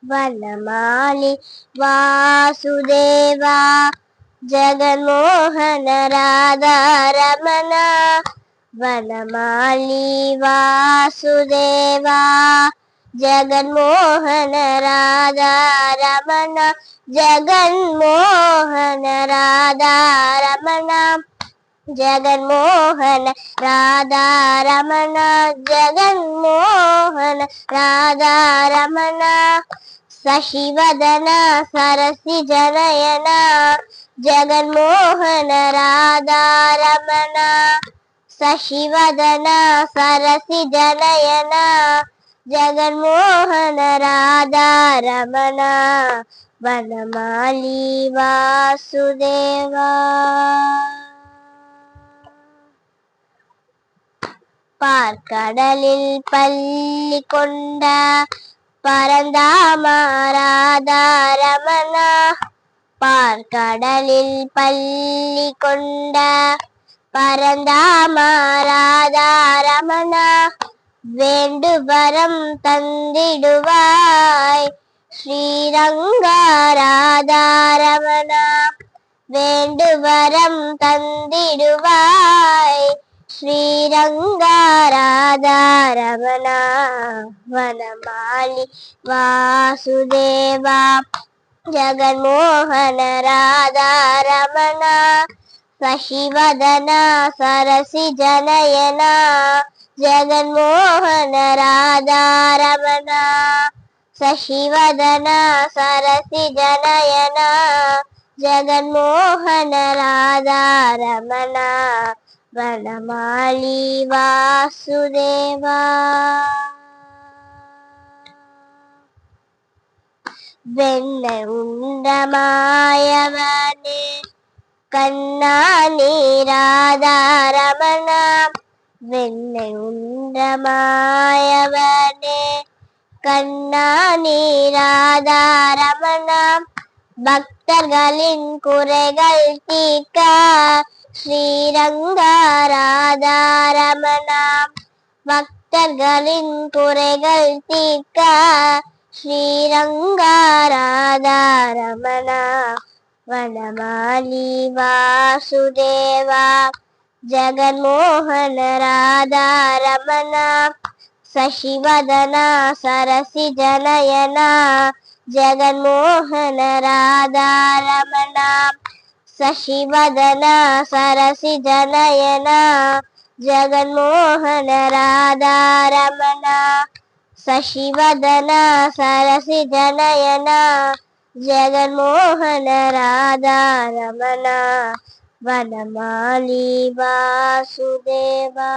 वनमाली वासुदेवा जगन्मोहन राधा रमण वनमाली वासुदेवा जगन्मोहन राधा रमण जगन्मोहन राधा रमण जगन्मोहन राधा रमण जगन्मोहन राधा रमण शशिवदन सरसिजनयन जगन्मोहन राधा रमण शशिवदन सरसिजनयन जगन्मोहन राधा रमण वनमाली वासुदेवा பார்க்கடலில் பள்ளி கொண்ட பரந்தாம ராதா ரமணா பார்க்கடலில் பள்ளி கொண்ட பரந்தாம ராதா ரமணா வேண்டுவரம் தந்திடுவாய் ஸ்ரீரங்க ராதா ரமணா வேண்டுவரம் தந்திடுவாய் श्रीरंग राधा रमण वनमाली वासुदेवा जगन्मोहन राधा रमण शशिवदन सरसिजनयन जगन्मोहन राधा रमण शशिवदन सरसिजनयन जगन्मोहन राधा रमण वनमाली वासुदेवा வெண்ணை உண்டமாயவனே கண்ணா நீராதா ரமணா வெண்ணை உண்டமாயவனே கண்ணா நீராதா ரமணா பக்தர்களின் குறைகள் தீர்க்க ஸ்ரீரங்க ராதா ரமணா பக்தர்களின் குறைகள் தீர்க்க ஸ்ரீரங்க ராதா ரமணா வனமாலி வாசுதேவா ஜகன்மோகன ராதா ரமணா சசிவதன சரசிஜனயனா ஜகன்மோகன ராதா ரமணா शशिवदन सरसिजनयन जगन्मोहन राधा रमण शशिवदन सरसिजनयन जगन्मोहन राधा रमण वनमाली वासुदेवा।